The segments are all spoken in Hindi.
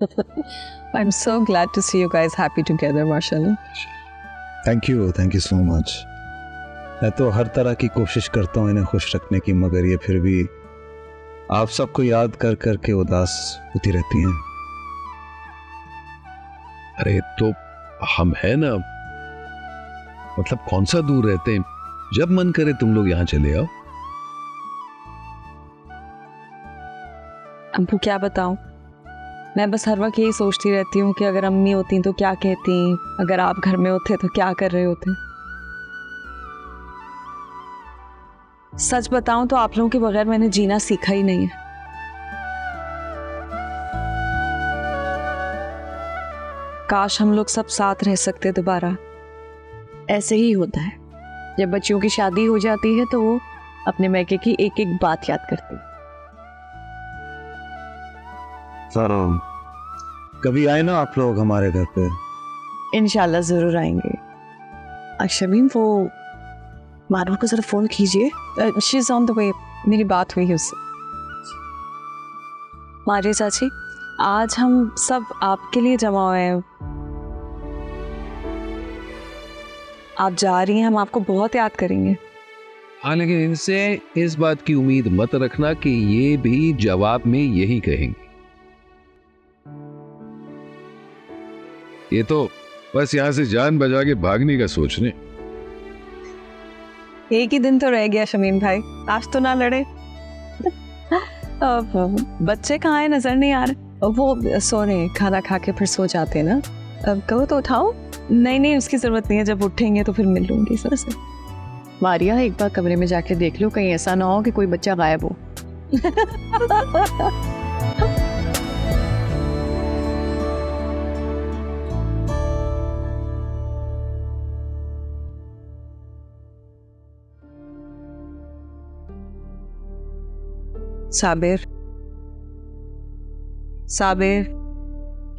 I'm so glad to see you guys happy together, माशाल्लाह. Thank you so much. मैं तो हर तरह की कोशिश करता हूँ इन्हें खुश रखने की, मगर ये फिर भी आप सबको याद कर कर के उदास होती रहती हैं. अरे तो हम है ना, मतलब कौन सा दूर रहते हैं, जब मन करे तुम लोग यहाँ चले आओ. अब्बू क्या बताऊं, मैं बस हर वक्त यही सोचती रहती हूँ कि अगर अम्मी होती तो क्या कहती, अगर आप घर में होते तो क्या कर रहे होते. सच बताऊं तो आप लोगों के बगैर मैंने जीना सीखा ही नहीं है. काश हम लोग सब साथ रह सकते दोबारा. ऐसे ही होता है, जब बच्चियों की शादी हो जाती है तो वो अपने मैके की एक एक बात याद करती है. कभी आए ना आप लोग हमारे घर पे. इंशाल्लाह जरूर आएंगे. शमीम वो मानव को जरा फोन कीजिए. She is on the way. मेरी बात हुई है उससे. मारिया चाची, आज हम सब आपके लिए जमा हुए हैं. आप जा रही हैं, हम आपको बहुत याद करेंगे. हाँ, लेकिन इनसे इस बात की उम्मीद मत रखना कि ये भी जवाब में यही कहेंगे. ये तो बस यहाँ से जान बजा के भागने का सोच रहे. एक ही दिन तो रह गया शमीम भाई, आज तो ना लड़े. बच्चे कहाँ हैं, नजर नहीं आ रहे. वो सो रहे हैं, खाना खा के फिर सो जाते हैं ना. अब कहो तो उठाओ. नहीं उसकी जरूरत नहीं है, जब उठेंगे तो फिर मिल लूंगी सर से. मारिया, एक बार कमरे में जाके देख लो, कहीं ऐसा ना हो कि कोई बच्चा गायब हो. साबिर,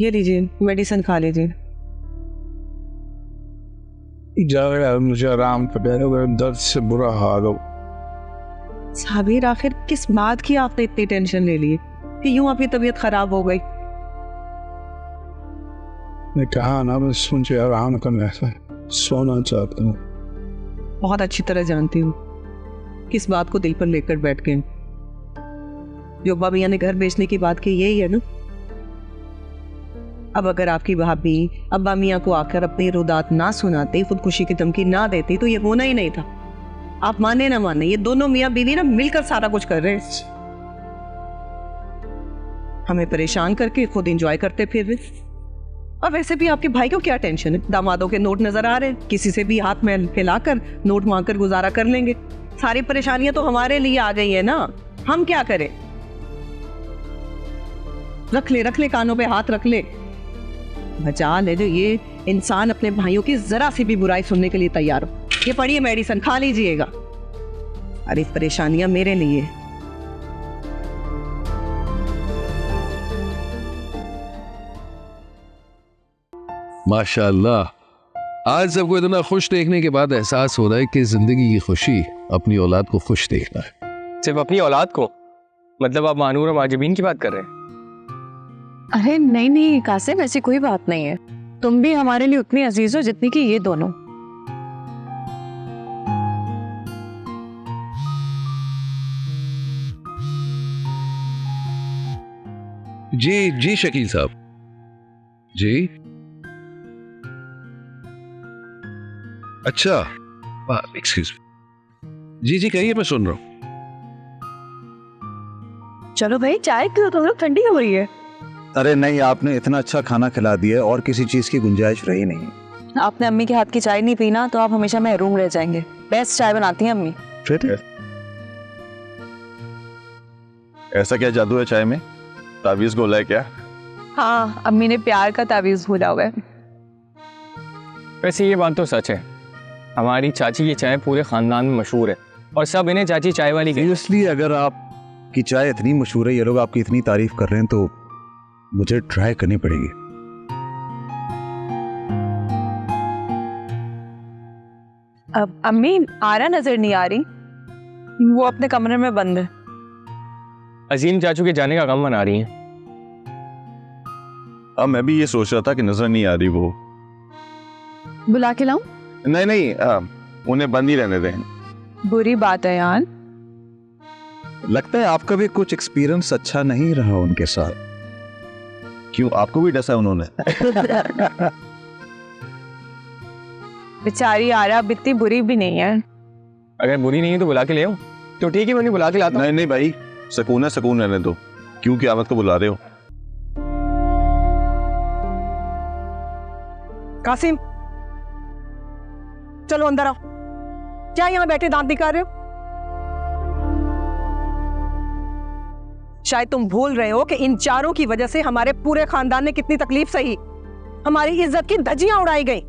ये लीजिए मेडिसिन खा लीजिए. मुझे आराम कर, दर्द से बुरा हाल हो. साबिर, आखिर किस बात की आपने इतनी टेंशन ले ली कि यूं आपकी तबीयत खराब हो गई? मैं कहा ना, बस मुझे आराम करना है, सोना चाहता हूँ. बहुत अच्छी तरह जानती हूँ किस बात को दिल पर लेकर बैठ गए. जो अब्बा मियाँ ने घर बेचने की बात की, यही है ना? अब अगर आपकी भाभी अब्बा मियाँ को आकर अपनी रुदात ना सुनाते, खुदकुशी की धमकी ना देती, तो ये होना ही नहीं था. आप माने ना माने, ये दोनों मियाँ बीवी ना मिलकर सारा कुछ कर रहे हैं. हमें परेशान करके खुद एंजॉय करते फिर रहे. और वैसे भी आपके भाई को क्या टेंशन है? दामादों के नोट नजर आ रहे हैं, किसी से भी हाथ में फैलाकर नोट मांगकर गुजारा कर लेंगे. सारी परेशानियां तो हमारे लिए आ गई है ना, हम क्या करें? रख ले कानों पे हाथ रख ले. बचा ले जो ये इंसान अपने भाइयों की जरा सी भी बुराई सुनने के लिए तैयार हो. ये पढ़िए मेडिसिन, खा लीजिएगा. अरे परेशानियां मेरे लिए. माशाल्लाह, आज सबको इतना खुश देखने के बाद एहसास हो रहा है कि जिंदगी की खुशी अपनी औलाद को खुश देखना है. सिर्फ अपनी औलाद को? मतलब आप मानूर और माजिबीन की बात कर रहे हैं? अरे नहीं कासिम, ऐसी कोई बात नहीं है. तुम भी हमारे लिए उतनी अजीज हो जितनी कि ये दोनों. जी शकील साहब जी. अच्छा, एक्सक्यूज मी. जी कहिए, मैं सुन रहा हूँ. चलो भाई, चाय क्यों, तुम लोग ठंडी हो रही है. अरे नहीं, आपने इतना अच्छा खाना खिला दिया और किसी चीज की गुंजाइश रही नहीं. आपने अम्मी के हाथ की चाय नहीं पी ना, तो आप हमेशा महरूम रह जाएंगे. बेस्ट चाय बनाती हैं अम्मी. फिर ऐसा क्या जादू है चाय में? ताबीज गोला है क्या? हाँ, अम्मी ने प्यार का ताबीज भूला हुआ है. वैसे ये बात तो सच है, हमारी चाची की चाय पूरे खानदान में मशहूर है और सब इन्हें चाची चाय वाली कहते हैं. सीरियसली, अगर आपकी चाय इतनी मशहूर है, ये लोग आपकी इतनी तारीफ कर रहे हैं, तो मुझे ट्राई करनी पड़ेगी. अब अम्मी आरा नजर नहीं आ रही, वो अपने कमरे में बंद है. अजीम चाचू के जाने का गम मना रही हैं. अब मैं भी ये सोच रहा था कि नजर नहीं आ रही वो। बुला के लाऊं? नहीं नहीं, उन्हें बंद ही रहने दें। बुरी बात है यार। लगता है आपका भी कुछ एक्सपीरियंस अच्छा नहीं रहा उनके साथ। क्यों, आपको भी डसा उन्होंने? बेचारी आरा बित्ती बुरी भी नहीं है। अगर बुरी नहीं है तो बुला के ले आओ। तो ठीक है, मैं बुला के लाता हूँ। नहीं नहीं भाई, सुकून है, सुकून रहने दो। क्यों क़यामत को बुला रहे हो? कासिम, चलो अंदर आओ। क्या यहाँ बैठे दांत दिखा रहे हो? शायद तुम भूल रहे हो कि इन चारों की वजह से हमारे पूरे खानदान ने कितनी तकलीफ सही, हमारी इज्जत की धज्जियां उड़ाई गई।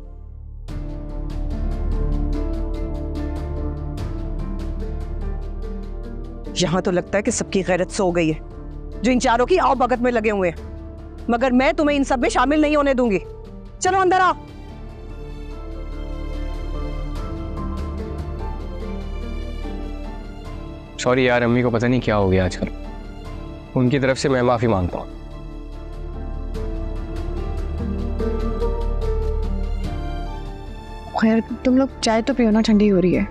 यहां तो लगता है कि सबकी गैरत सो गई है, जो इन चारों की आओ भगत में लगे हुए हैं। मगर मैं तुम्हें इन सब में शामिल नहीं होने दूंगी। चलो अंदर आओ। सॉरी यार, अम्मी को पता नहीं क्या हो गया आजकल। उनकी तरफ से मैं माफी मांगता हूँ। खैर तुम लोग चाय तो पियो ना, ठंडी हो रही है।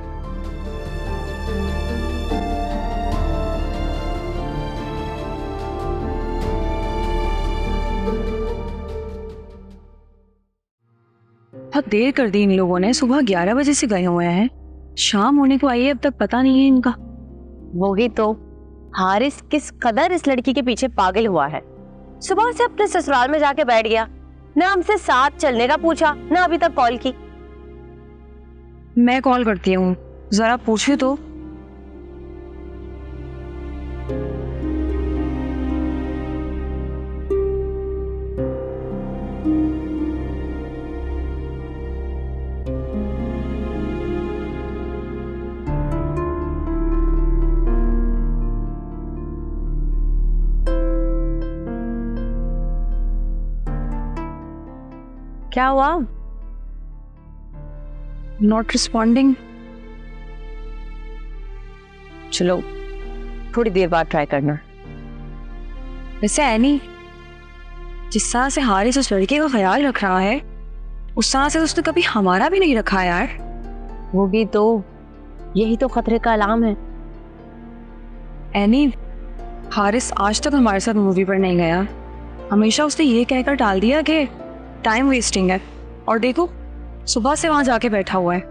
बहुत देर कर दी इन लोगों ने। सुबह 11 बजे से गए हुए हैं, शाम होने को आई है, अब तक पता नहीं है इनका। वही तो, हारिस किस कदर इस लड़की के पीछे पागल हुआ है। सुबह से अपने ससुराल में जाके बैठ गया, ना हमसे साथ चलने का पूछा, ना अभी तक कॉल की। मैं कॉल करती हूँ, जरा पूछे तो। क्या हुआ? Not responding. चलो थोड़ी देर बाद ट्राई करना। वैसे एनी, जिस तरह से हारिस उस लड़के का ख्याल रख रहा है, उस तरह से उसने कभी हमारा भी नहीं रखा यार। वो भी तो, यही तो खतरे का अलाम है। एनी, हारिस आज तक हमारे साथ मूवी पर नहीं गया। हमेशा उसने ये कहकर टाल दिया कि टाइम वेस्टिंग है, और देखो सुबह से वहां जाके बैठा हुआ है।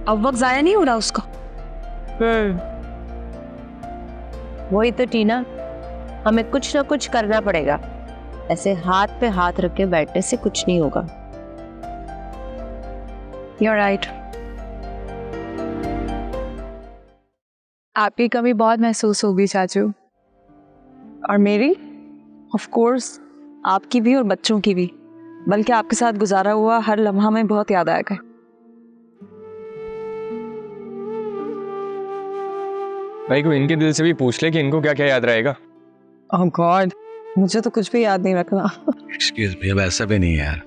अब वक्त जाया नहीं हो रहा उसका। वही तो टीना, हमें कुछ ना कुछ करना पड़ेगा। ऐसे हाथ पे हाथ रख के बैठने से कुछ नहीं होगा। You're right. आपकी कमी बहुत महसूस होगी चाचू। और मेरी ऑफ कोर्स, आपकी भी और बच्चों की भी। बल्कि आपके साथ गुजारा हुआ हर लम्हा में बहुत याद आएगा। भाई को इनके दिल से भी पूछ ले कि इनको क्या क्या याद रहेगा। ओह गॉड, मुझे तो कुछ भी याद नहीं रखना। एक्सक्यूज मी, अब ऐसा भी नहीं है यार,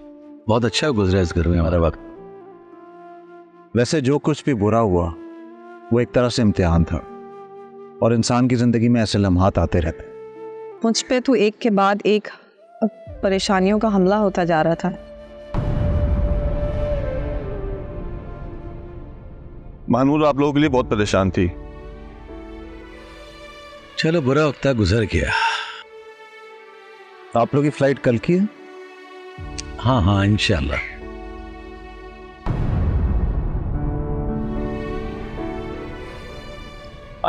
बहुत अच्छा गुजरा इस घर में हमारा वक्त। वैसे जो कुछ भी बुरा हुआ वो एक तरह से इम्तिहान था, और इंसान की जिंदगी में ऐसे लम्हात आते रहते हैं। मुझ पे तो एक के बाद एक परेशानियों का हमला होता जा रहा था। मानूर आप लोगों के लिए बहुत परेशान थी। चलो बुरा वक्त गुजर गया। आप लोग की फ्लाइट कल की है? हाँ हाँ इंशाल्लाह।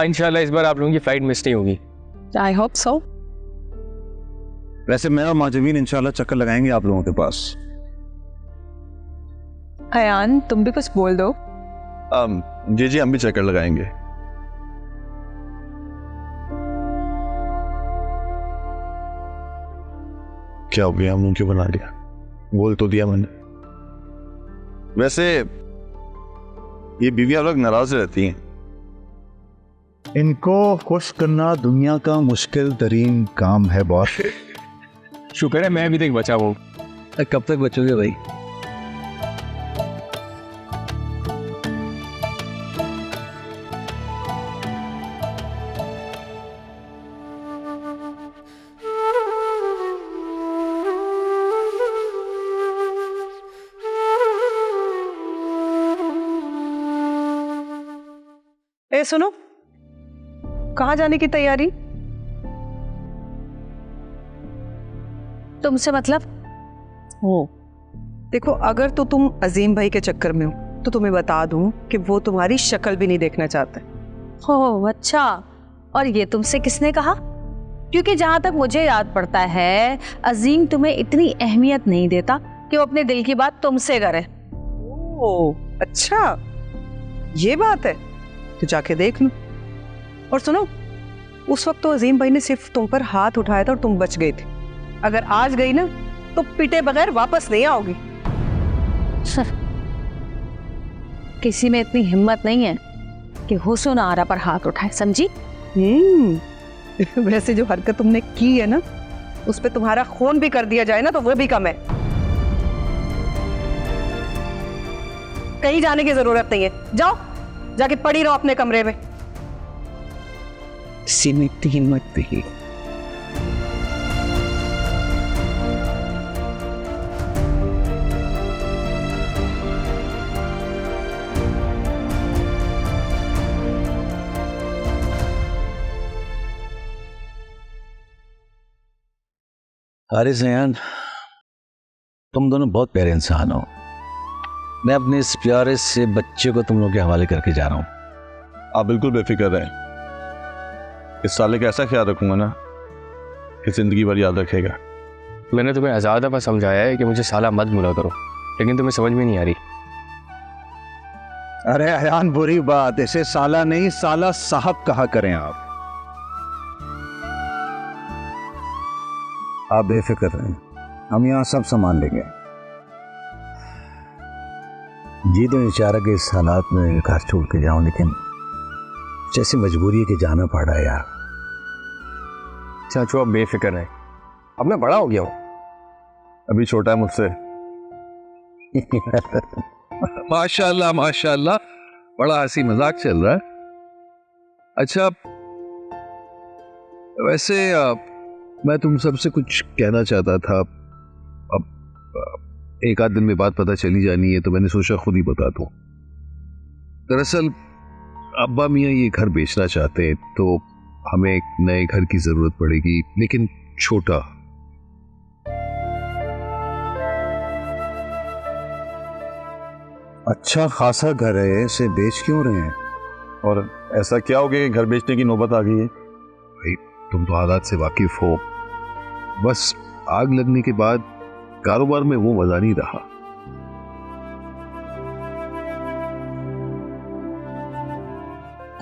इंशाल्लाह इस बार आप लोगों की फ्लाइट मिस नहीं होगी। I hope so. वैसे मैं और माजवीन इंशाल्लाह चक्कर लगाएंगे आप लोगों के पास। अयान तुम भी कुछ बोल दो। जी जी, हम भी चक्कर लगाएंगे। क्या हो गया, मुंह क्यों बना लिया? बोल तो दिया मैंने। वैसे ये बीवी आप लोग नाराज रहती हैं। इनको खुश करना दुनिया का मुश्किल तरीन काम है बॉस। शुक्र है मैं अभी तक बचा हूँ। कब तक बचोगे भाई? ए सुनो, कहाँ जाने की तैयारी? तुमसे मतलब? हो देखो, अगर तो तुम अजीम भाई के चक्कर में हो तो तुम्हें बता दूं कि वो तुम्हारी शक्ल भी नहीं देखना चाहते। हो अच्छा, और ये तुमसे किसने कहा? क्योंकि जहां तक मुझे याद पड़ता है अजीम तुम्हें इतनी अहमियत नहीं देता कि वो अपने दिल की बात तुमसे करे। ओ अच्छा, ये बात है, तो जाके देख लो। और सुनो, उस वक्त तो अजीम भाई ने सिर्फ तुम पर हाथ उठाया था और तुम बच गए थे। अगर आज गई ना तो पिटे बगैर वापस नहीं आओगी। किसी में इतनी हिम्मत नहीं है कि हुस्न आरा पर हाथ उठाए, समझी? वैसे जो हरकत तुमने की है ना, उस पे तुम्हारा खून भी कर दिया जाए ना तो वो भी कम है। कहीं जाने की जरूरत नहीं है, जाओ जाके पड़ी रहो अपने कमरे में। किसी में इतनी हिम्मत नहीं। हारिस अयान, तुम दोनों बहुत प्यारे इंसान हो। मैं अपने इस प्यारे से बच्चे को तुम लोग के हवाले करके जा रहा हूँ। आप बिल्कुल बेफिक्र रहें, इस साले का ऐसा ख्याल रखूंगा ना कि जिंदगी भर याद रखेगा। मैंने तुम्हें आज़ाद दफ़ा समझाया है कि मुझे साला मत बुला करो, लेकिन तुम्हें समझ में नहीं आ रही। अरे अयान, बुरी बात, इसे साला नहीं साला साहब कहा करें आप। आप बेफिक्र रहें, हम यहाँ सब संभाल लेंगे। जी तो इशारा के इस हालात में घर छोड़ के जाऊं, लेकिन जैसे मजबूरी है कि जाना पड़ा यार। चाचू आप बेफिक्र रहे, अब मैं बड़ा हो गया हूँ। अभी छोटा है मुझसे। माशाल्लाह माशाल्लाह, बड़ा हंसी मजाक चल रहा है। अच्छा, वैसे मैं तुम सबसे कुछ कहना चाहता था। अब एक आध दिन में बात पता चली जानी है, तो मैंने सोचा खुद ही बता दूं। दरअसल अब्बा मियाँ ये घर बेचना चाहते हैं, तो हमें एक नए घर की जरूरत पड़ेगी, लेकिन छोटा। अच्छा खासा घर है, इसे बेच क्यों रहे हैं? और ऐसा क्या हो गया कि घर बेचने की नौबत आ गई है? भाई तुम तो हालात से वाकिफ हो। बस आग लगने के बाद कारोबार में वो मजा नहीं रहा।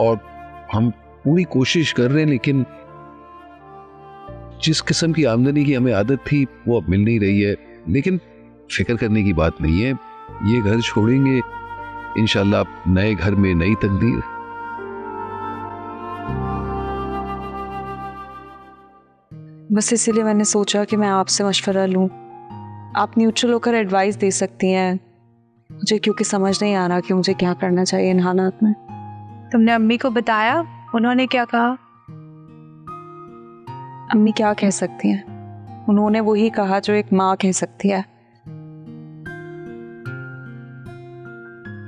और हम पूरी कोशिश कर रहे हैं, लेकिन जिस किस्म की आमदनी की हमें आदत थी वो अब मिल नहीं रही है। लेकिन फिक्र करने की बात नहीं है, ये घर छोड़ेंगे इंशाल्लाह नए घर में नई तकदीर। बस इसीलिए मैंने सोचा कि मैं आपसे मशवरा लूं। आप न्यूट्रल होकर एडवाइस दे सकती हैं मुझे, क्योंकि समझ नहीं आ रहा कि मुझे क्या करना चाहिए इन हालात में। तुमने अम्मी को बताया? उन्होंने क्या कहा? अम्मी क्या कह सकती हैं? उन्होंने वही कहा जो एक माँ कह सकती है।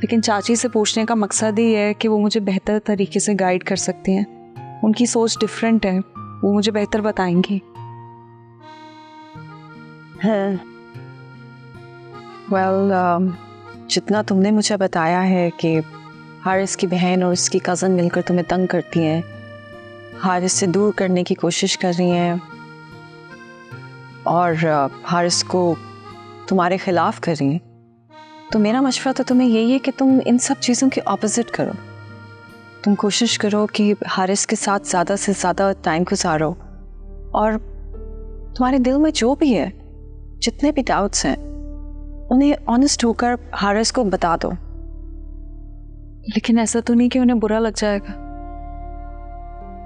लेकिन चाची से पूछने का मकसद ही है कि वो मुझे बेहतर तरीके से गाइड कर सकती हैं। उनकी सोच डिफरेंट है, वो मुझे बेहतर बताएंगी। जितना तुमने मुझे बताया है कि हारिस की बहन और उसकी कज़न मिलकर तुम्हें तंग करती हैं, हारिस से दूर करने की कोशिश कर रही हैं और हारिस को तुम्हारे खिलाफ कर रही हैं, तो मेरा मशवरा तो तुम्हें यही है कि तुम इन सब चीज़ों के ऑपोजिट करो। तुम कोशिश करो कि हारिस के साथ ज़्यादा से ज़्यादा टाइम गुजारो, और तुम्हारे दिल में जो भी है, जितने भी डाउट्स हैं, उन्हें ऑनेस्ट होकर हारिस को बता दो। लेकिन ऐसा तो नहीं कि उन्हें बुरा लग जाएगा?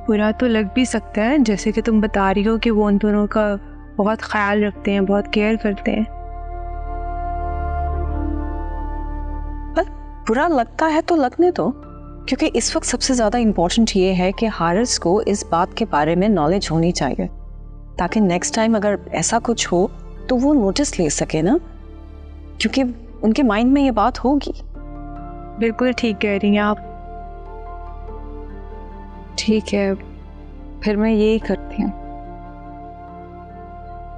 बुरा तो लग भी सकता है, जैसे कि तुम बता रही हो कि वो उन दोनों का बहुत ख्याल रखते हैं, बहुत केयर करते हैं। पर बुरा लगता है तो लगने दो, क्योंकि इस वक्त सबसे ज़्यादा इम्पोर्टेंट ये है कि हारिस को इस बात के बारे में नॉलेज होनी चाहिए, ताकि नेक्स्ट टाइम अगर ऐसा कुछ हो तो वो नोटिस ले सके ना, क्योंकि उनके माइंड में ये बात होगी। बिल्कुल ठीक कह रही हैं आप। ठीक है, फिर मैं यही करती हूँ।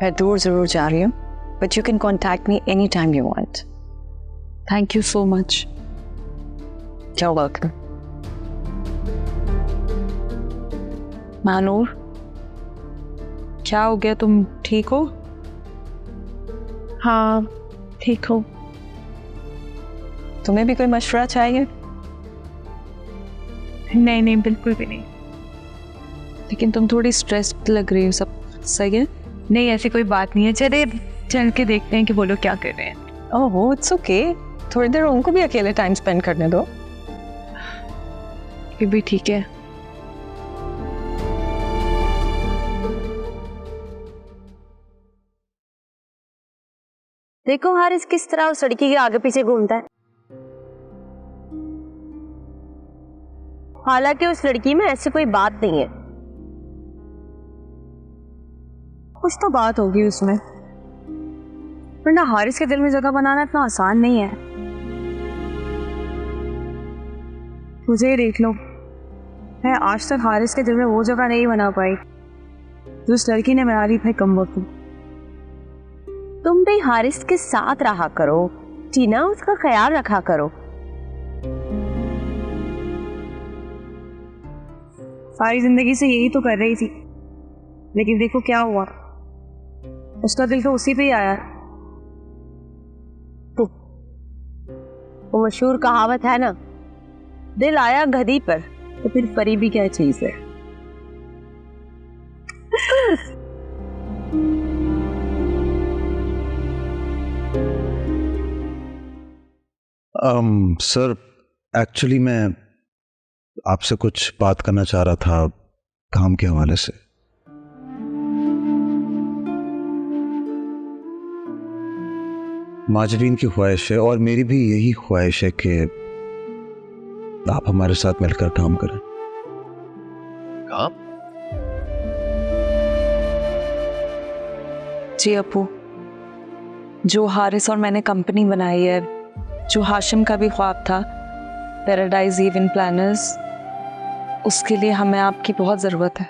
मैं दूर जरूर जा रही हूँ, but you can contact me any time you want. Thank you so much. You are welcome. मानूर, क्या हो गया, तुम ठीक हो? हाँ ठीक हो। तुम्हें भी कोई मशवरा चाहिए? नहीं नहीं, बिल्कुल भी नहीं। लेकिन तुम थोड़ी स्ट्रेस्ड लग रही हो, सब सही है? नहीं ऐसी कोई बात नहीं है, चले चल के देखते हैं कि वो लोग क्या कर रहे हैं। ओह इट्स ओके, थोड़ी देर उनको भी अकेले टाइम स्पेंड करने दो। फिर भी ठीक है। देखो हारिस किस तरह उस लड़की के आगे पीछे घूमता है। हालांकि उस लड़की में ऐसी कोई बात नहीं है। कुछ तो बात होगी उसमें, वरना हारिस के दिल में जगह बनाना इतना आसान नहीं है। मुझे ही देख लो, मैं आज तक हारिस के दिल में वो जगह नहीं बना पाई जो उस लड़की ने बना ली। भाई कम वक्त तुम भी हारिस के साथ रहा करो टीना, उसका ख्याल रखा करो। सारी जिंदगी से यही तो कर रही थी, लेकिन देखो क्या हुआ, उसका दिल तो उसी पे ही आया। वो मशहूर कहावत है ना, दिल आया गधी पर तो फिर परी भी क्या चीज है। सर, एक्चुअली मैं आपसे कुछ बात करना चाह रहा था काम के हवाले से। माजरीन की ख्वाहिश है और मेरी भी यही ख्वाहिश है कि आप हमारे साथ मिलकर काम करें। काम? जी अपू, जो हारिस और मैंने कंपनी बनाई है, जो हाशिम का भी ख्वाब था, पैराडाइज इवेंट प्लानर्स, उसके लिए हमें आपकी बहुत ज़रूरत है।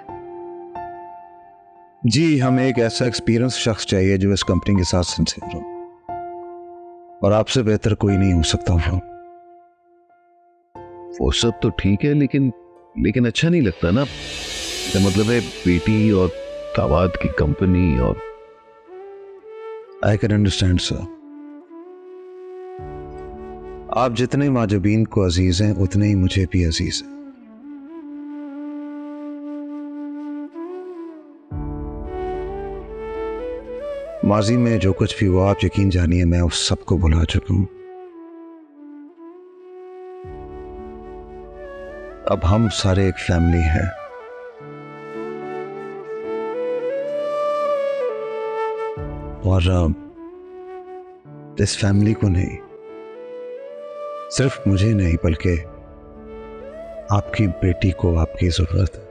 जी, हमें एक ऐसा एक्सपीरियंस शख्स चाहिए जो इस कंपनी के साथ सिंसियर हो, और आपसे बेहतर कोई नहीं हो सकता। वो सब तो ठीक है, लेकिन अच्छा नहीं लगता ना। तो मतलब है बेटी और दामाद की कंपनी। और आई कैन अंडरस्टैंड सर। आप जितने माजबीन को अजीज हैं उतने ही मुझे भी अजीज हैं। माजी में जो कुछ भी हुआ, आप यकीन जानिए मैं उस सबको भुला चुका हूं। अब हम सारे एक फैमिली हैं। और इस फैमिली को नहीं, सिर्फ मुझे नहीं बल्कि आपकी बेटी को आपकी जरूरत है।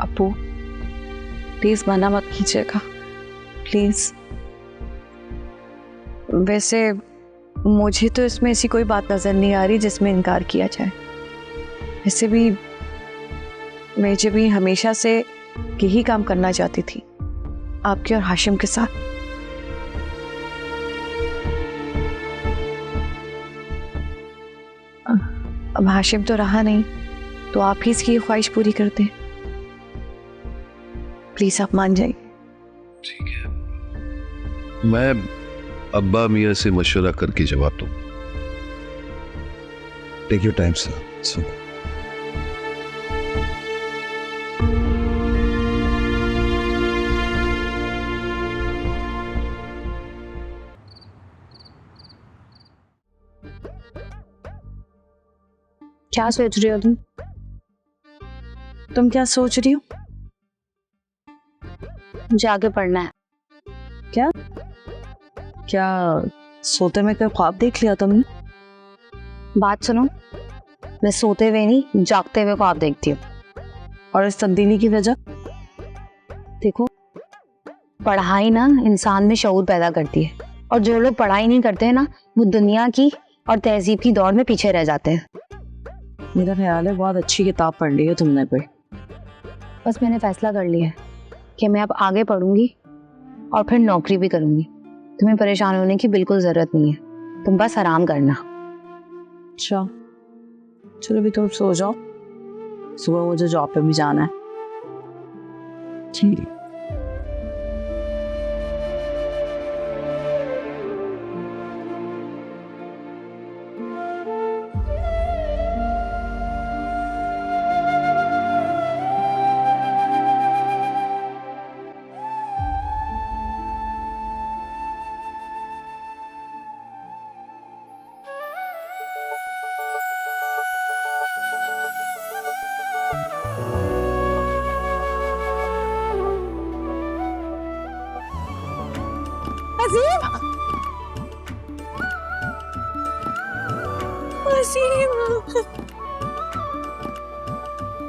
अपू प्लीज मना मत कीजिएगा, प्लीज। वैसे मुझे तो इसमें ऐसी कोई बात नजर नहीं आ रही जिसमें इनकार किया जाए। वैसे भी मैं भी हमेशा से यही काम करना चाहती थी, आपके और हाशिम के साथ। अब हाशिम तो रहा नहीं, तो आप ही इसकी ख्वाहिश पूरी कर दें। प्लीज आप मान जाइए। ठीक है, मैं अब्बा मियाँ से मशवरा करके जवाब दूं। Take your time sir. क्या सोच रही हो तुम? तुम क्या सोच रही हो? मुझे आगे पढ़ना है। क्या क्या सोते में कोई ख्वाब देख लिया तुमने? बात सुनो, मैं सोते हुए नहीं जागते हुए ख्वाब देखती हूँ। और इस तब्दीली की वजह? देखो, पढ़ाई ना इंसान में शऊर पैदा करती है, और जो लोग पढ़ाई नहीं करते हैं ना, वो दुनिया की और तहजीब की दौड़ में पीछे रह जाते हैं। मेरा ख्याल है बहुत अच्छी किताब पढ़ ली है तुमने कोई। बस मैंने फैसला कर लिया है कि मैं अब आगे पढ़ूंगी और फिर नौकरी भी करूंगी। तुम्हें परेशान होने की बिल्कुल जरूरत नहीं है, तुम बस आराम करना। अच्छा चलो भी तुम सो जाओ, सुबह मुझे जॉब पे भी जाना है। ठीक है।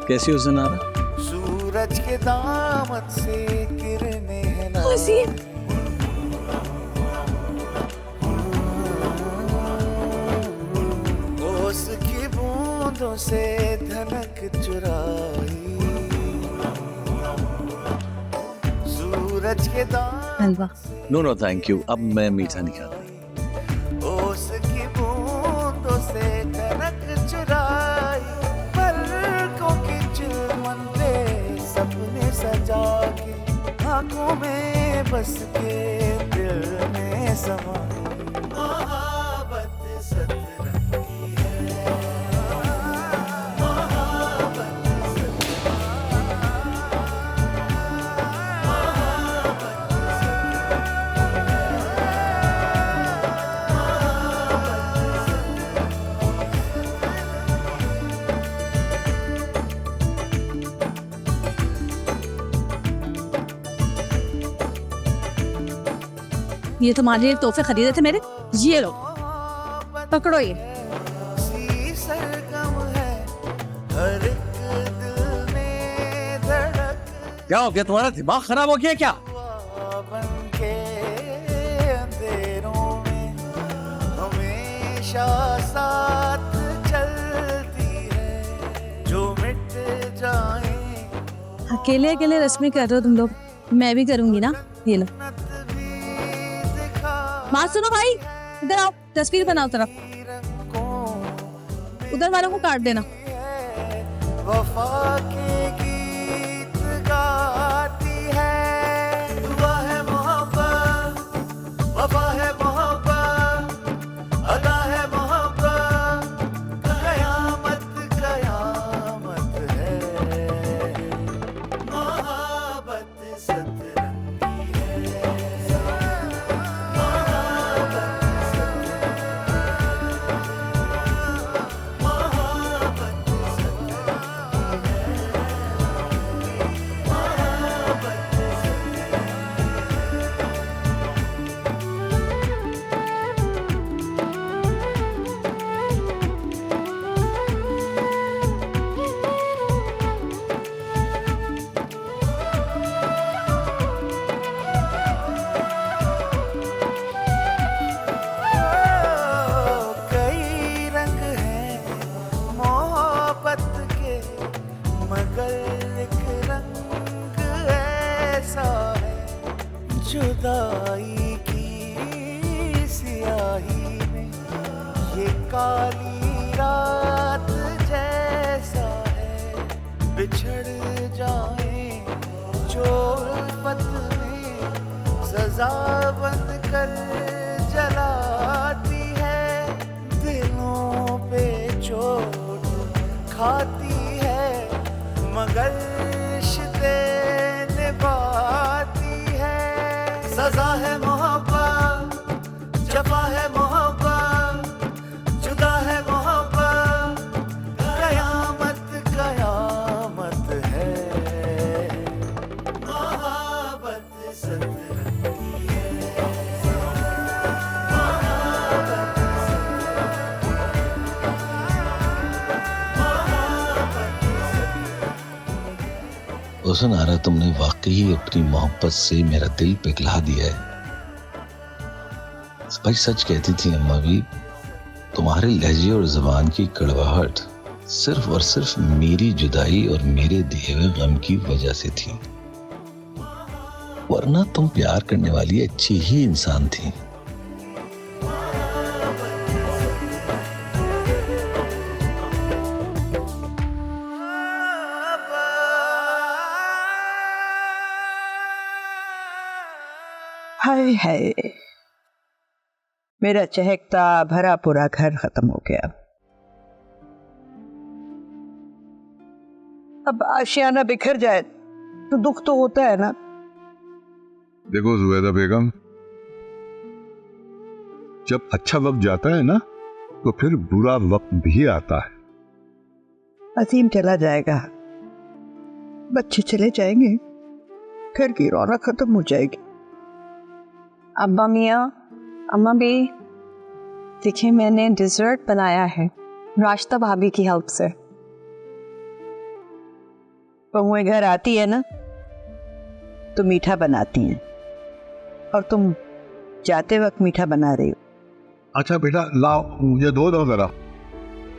कैसी हो ज़नारा? सूरज के दामन से किरणें हैं ना, ओस की बूंदों से धनक चुराई, सूरज के दामन नो थैंक यू, अब मैं मीठा नहीं खाता। ओस की बूंदों से धनक चुराई, पलकों की चिलमन पे सपने सजा के, आंखों में बस के दिल में समाई, मोहब्बत सतरंगी है, मोहब्बत ये तुम्हारे लिए तोहफे खरीदे थे मेरे, ये लो पकड़ो ये। सी सरगम है हर एक दिल में धड़क, क्या हो गया, तुम्हारा दिमाग खराब हो गया क्या? बन के अंधेरों में हमेशा साथ चलती है, जो मिट जाए अकेले अकेले रस्में कर रहे हो तुम लोग, मैं भी करूंगी ना। ये लो बात सुनो भाई, इधर आओ, तस्वीर बनाओ तरफ, उधर वालों को काट देना। वफा के गीत गाती है, दुआ है मोहब्बत, वफा है मोहब्बत, अदा है मोहब्बत, कयामत कयामत है, मोहब्बत सतरंगी है। जुदाई की सियाही में ये काली रात जैसा है, बिछड़ जाए जो उल्फत में सजा बंद कर जलाती है, दिलों पे चोट खाती है मगर रिश्ते निभाती है, सजा है मोहब्बत, जफा है मोहब्बत, जुदा है मोहब्बत, कयामत कयामत है, मोहब्बत सतरंगी है, हुस्न आ रहा, तुमने वाकई अपनी मोहब्बत से मेरा दिल पिघला दिया है। भाई सच कहती थी अम्मा भी, तुम्हारे लहजे और जबान की कड़वाहट सिर्फ और सिर्फ मेरी जुदाई और मेरे दिए हुए गम की वजह से थी, वरना तुम प्यार करने वाली अच्छी ही इंसान थी। हाय हाय, मेरा चहकता भरा पूरा घर खत्म हो गया। अब आशियाना बिखर जाए तो दुख तो होता है ना। देखो जुबैदा बेगम, जब अच्छा वक्त जाता है ना तो फिर बुरा वक्त भी आता है। अजीम चला जाएगा, बच्चे चले जाएंगे, घर की रौनक खत्म हो जाएगी। अब्बा मियाँ, अम्मा भी, देखिए मैंने डिजर्ट बनाया है राश्ता भाभी की हेल्प से। बहुएं घर आती है ना तो मीठा बनाती हैं, और तुम जाते वक्त मीठा बना रही हो। अच्छा बेटा लाओ, मुझे दो जरा,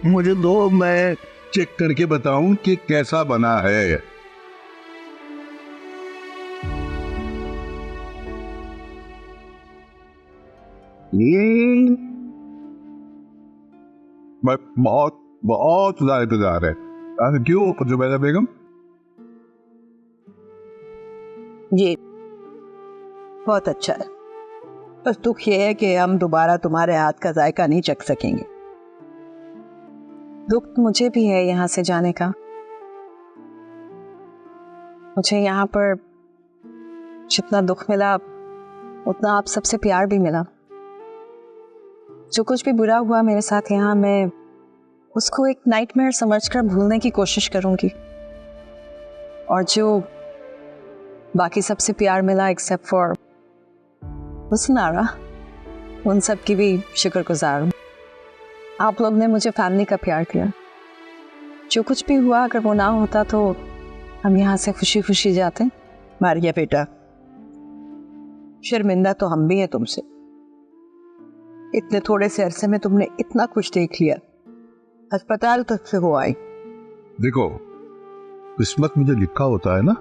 मुझे दो, मैं चेक करके बताऊं कि कैसा बना है। बहुत बहुत जायदेदार है। क्यों जुबैदा बेगम? ये बहुत अच्छा है, बस दुख ये है कि हम दोबारा तुम्हारे हाथ का जायका नहीं चख सकेंगे। दुख मुझे भी है यहाँ से जाने का। मुझे यहाँ पर जितना दुख मिला उतना आप सबसे प्यार भी मिला। जो कुछ भी बुरा हुआ मेरे साथ यहाँ, मैं उसको एक नाइटमेयर समझकर भूलने की कोशिश करूंगी, और जो बाकी सबसे प्यार मिला एक्सेप्ट फॉर हुस्नारा, उन सब की भी शुक्रगुजार हूँ। आप लोग ने मुझे फैमिली का प्यार किया। जो कुछ भी हुआ, अगर वो ना होता तो हम यहाँ से खुशी खुशी जाते। मारिया बेटा, शर्मिंदा तो हम भी हैं तुमसे। इतने थोड़े से अरसे में तुमने इतना कुछ देख लिया, अस्पताल तक से हो आई। देखो, किस्मत में जो लिखा होता है ना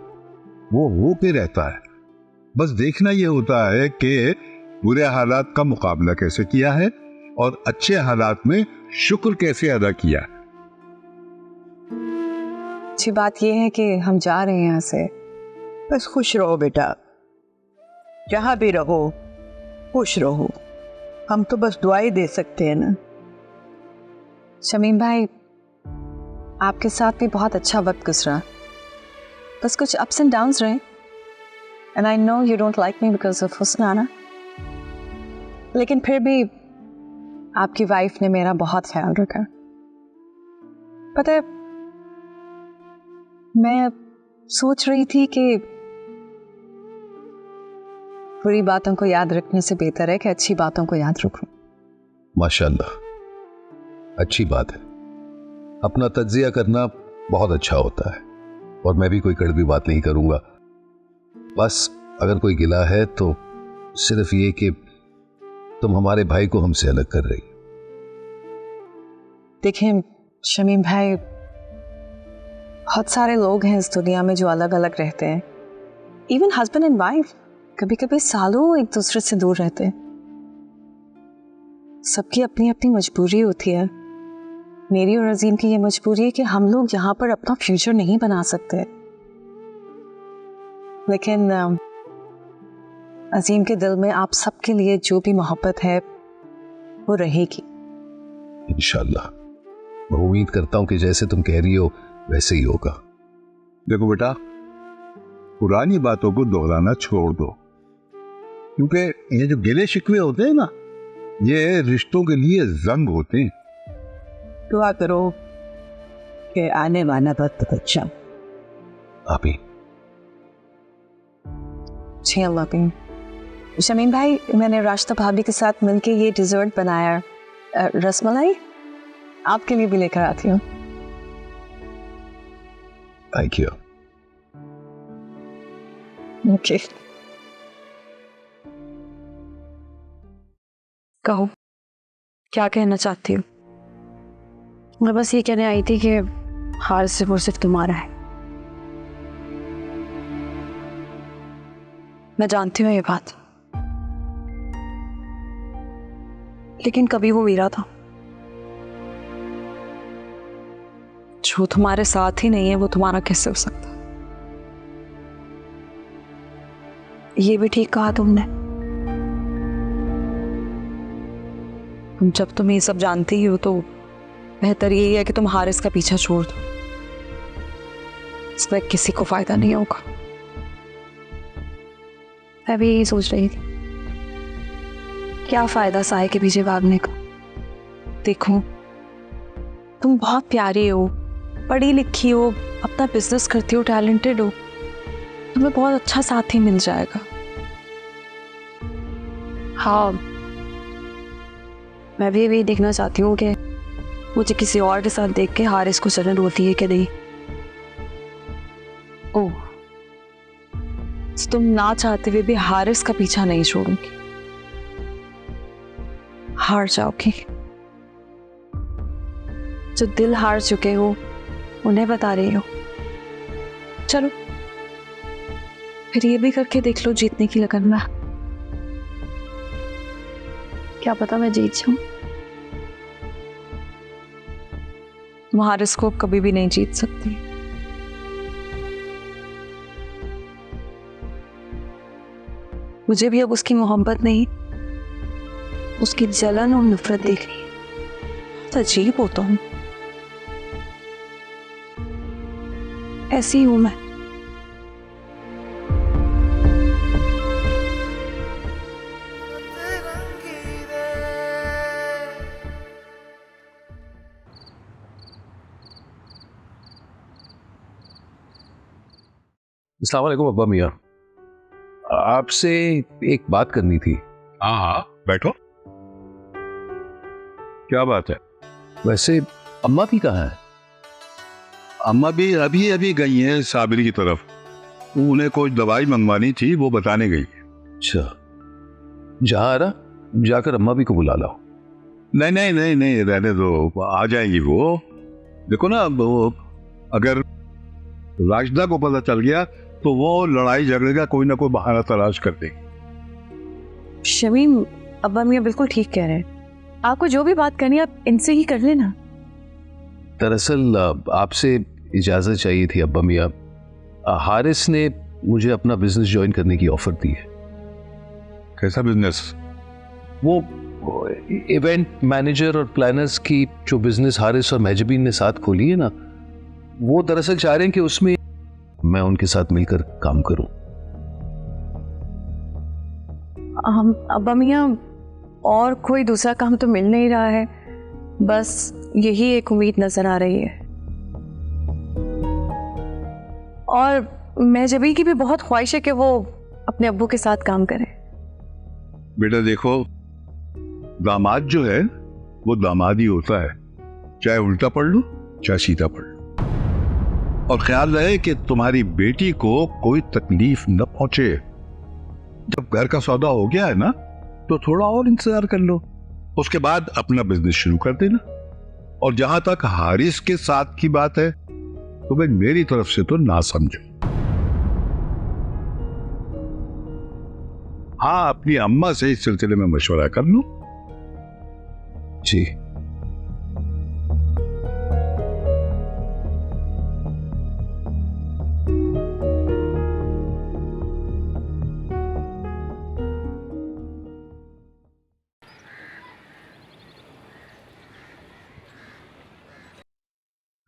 वो हो के रहता है। बस देखना ये होता है कि बुरे हालात का मुकाबला कैसे किया है और अच्छे हालात में शुक्र कैसे अदा किया। अच्छी बात यह है कि हम जा रहे हैं यहाँ से। बस खुश रहो बेटा, जहां भी रहो खुश रहो। हम तो बस दुआई दे सकते हैं ना। शमीम भाई, आपके साथ भी बहुत अच्छा वक्त गुजरा, बस कुछ अप्स एंड डाउन्स रहे। And I know you don't like me because of हुस्नाना, लेकिन फिर भी आपकी वाइफ ने मेरा बहुत ख्याल रखा। पता है, मैं सोच रही थी कि बुरी बातों को याद रखने से बेहतर है कि अच्छी बातों को याद रखूं। माशाल्लाह, अच्छी बात है। अपना तज्जिया करना बहुत अच्छा होता है, और मैं भी कोई कड़वी बात नहीं करूंगा। बस अगर कोई गिला है तो सिर्फ ये कि तुम हमारे भाई को हमसे अलग कर रही। देखिए शमीम भाई, बहुत सारे लोग हैं इस दुनिया में जो अलग अलग रहते हैं। इवन हस्बैंड एंड वाइफ कभी कभी सालों एक दूसरे से दूर रहते हैं। सबकी अपनी अपनी मजबूरी होती है। मेरी और अजीम की ये मजबूरी है कि हम लोग यहाँ पर अपना फ्यूचर नहीं बना सकते, लेकिन अजीम के दिल में आप सबके लिए जो भी मोहब्बत है वो रहेगी इंशाल्लाह। मैं उम्मीद करता हूं कि जैसे तुम कह रही हो वैसे ही होगा। देखो बेटा, पुरानी बातों को दोहराना छोड़ दो, क्योंकि ये जो गिले शिकवे होते हैं ना, ये रिश्तों के लिए जंग होते हैं। दुआ करो कि आने वाला वक्त अच्छा। आपी जी अल्लाह भी। शमीम भाई, मैंने राश्ता भाभी के साथ मिलके ये डिजर्ट बनाया, रसमलाई आपके लिए भी लेकर आती हूँ। Thank you. ओके, कहो क्या कहना चाहती हो? मैं बस ये कहने आई थी कि हार सिर्फ तुम्हारा है। मैं जानती हूँ ये बात, लेकिन कभी वो मेरा था। जो तुम्हारे साथ ही नहीं है वो तुम्हारा कैसे हो सकता? ये भी ठीक कहा तुमने। जब तुम ये सब जानती ही हो तो बेहतर यही है कि तुम हारिस का पीछा छोड़ दो। इसमें किसी को फायदा नहीं होगा। मैं भी यही सोच रही थी। क्या फायदा साए के पीछे भागने का? देखो, तुम बहुत प्यारी हो, पढ़ी लिखी हो, अपना बिजनेस करती हो, टैलेंटेड हो, तुम्हें बहुत अच्छा साथी मिल जाएगा। हाँ, मैं भी यही देखना चाहती हूँ कि मुझे किसी और के साथ देख के हारिस को जलन होती है कि नहीं। ओह, तुम ना चाहते हुए भी हारिस का पीछा नहीं छोड़ूंगी। हार जाओगी। जो दिल हार चुके हो उन्हें बता रही हो। चलो फिर ये भी करके देख लो, जीतने की लगन में। क्या पता मैं जीत जाऊं। तुम हारिस को कभी भी नहीं जीत सकती। मुझे भी अब उसकी मोहब्बत नहीं, उसकी जलन और नफरत देख रही है। तो अजीब होता हूं, ऐसी हूं मैं। अस्सलाम वालेकुम अब्बा मियाँ, आपसे एक बात करनी थी। हाँ हाँ बैठो। क्या बात है? वैसे अम्मा भी कहाँ है? अम्मा भी अभी अभी गई हैं साबिर की तरफ। उन्हें कोई दवाई मंगवानी थी, वो बताने गई। अच्छा, जहाँ आ रहा जाकर अम्मा भी को बुला लाओ। नहीं नहीं नहीं नहीं, रहने दो, आ जाएंगी वो। देखो ना, वो अगर राशिदा को पता चल गया तो वो लड़ाई झगड़े का कोई ना कोई बहाना तलाश कर देगी। शमीम, अब्बा मियाँ बिल्कुल ठीक कह रहे हैं। आपको जो भी बात करनी है आप इनसे ही कर लेना। दरअसल आपसे इजाजत चाहिए थी अब्बा मियाँ। हारिस ने मुझे अपना बिजनेस ज्वाइन करने की ऑफर दी है। कैसा बिजनेस? वो इवेंट मैनेजर और प्लानर्स की जो बिजनेस हारिस और महजबीन ने साथ खोली है ना, वो दरअसल चाह रहे हैं कि उसमें मैं उनके साथ मिलकर काम करूं। अब्बा मियाँ, और कोई दूसरा काम तो मिल नहीं रहा है, बस यही एक उम्मीद नजर आ रही है। और महजबी की भी बहुत ख्वाहिश है कि वो अपने अब्बू के साथ काम करें। बेटा देखो, दामाद जो है वो दामाद ही होता है, चाहे उल्टा पढ़ लो चाहे सीधा पढ़ लो। और ख्याल रहे कि तुम्हारी बेटी को कोई तकलीफ न पहुंचे। जब घर का सौदा हो गया है ना, तो थोड़ा और इंतजार कर लो, उसके बाद अपना बिजनेस शुरू कर देना। और जहां तक हारिस के साथ की बात है, तो भाई मेरी तरफ से तो ना समझो। हाँ, अपनी अम्मा से इस सिलसिले में मशवरा कर लो। जी।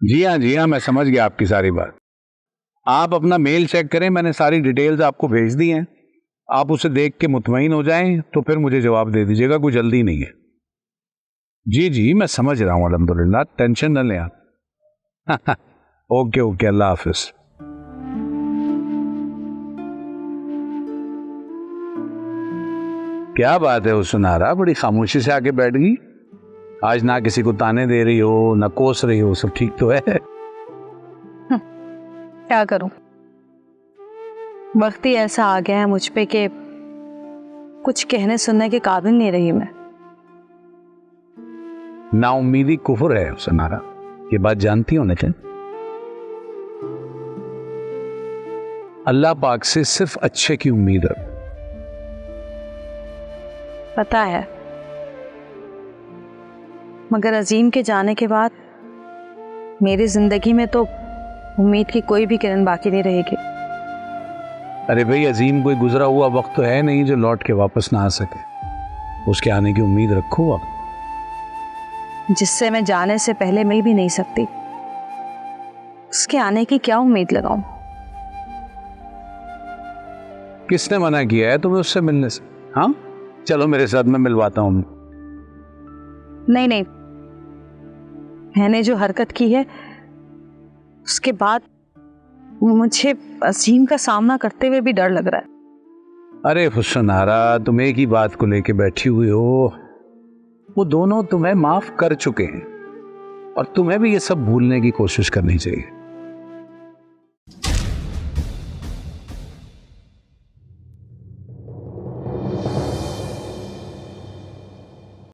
जी हाँ, मैं समझ गया आपकी सारी बात। आप अपना मेल चेक करें, मैंने सारी डिटेल्स आपको भेज दी हैं। आप उसे देख के मुतमईन हो जाएं तो फिर मुझे जवाब दे दीजिएगा, कोई जल्दी नहीं है। जी मैं समझ रहा हूँ, अल्हम्दुलिल्लाह, टेंशन न लें आप। ओके, अल्लाह हाफिज। क्या बात है, वो सुनारा बड़ी खामोशी से आके बैठ गई। आज ना किसी को ताने दे रही हो, ना कोस रही हो, सब ठीक तो है? क्या करूं? वक्त ही ऐसा आ गया है मुझ पे कि कुछ कहने सुनने के काबिल नहीं रही मैं। नाउम्मीदी कुफर है सनारा, ये बात जानती हो नितिन। अल्लाह पाक से सिर्फ अच्छे की उम्मीद है। पता है, मगर अजीम के जाने के बाद मेरी जिंदगी में तो उम्मीद की कोई भी किरण बाकी नहीं रहेगी। अरे भाई, अजीम कोई गुजरा हुआ वक्त तो है नहीं जो लौट के वापस ना आ सके। उसके आने की उम्मीद रखो आप, जिससे मैं जाने से पहले मिल भी नहीं सकती। उसके आने की क्या उम्मीद लगाऊं? किसने मना किया है तुम्हें उससे मिलने से? हाँ, चलो मेरे साथ, मैं मिलवाता हूं। नहीं नहीं, मैंने जो हरकत की है उसके बाद मुझे अजीम का सामना करते हुए भी डर लग रहा है। अरे हुस्नारा, तुम एक ही बात को लेके बैठी हुई हो। वो दोनों तुम्हें माफ कर चुके हैं और तुम्हें भी ये सब भूलने की कोशिश करनी चाहिए।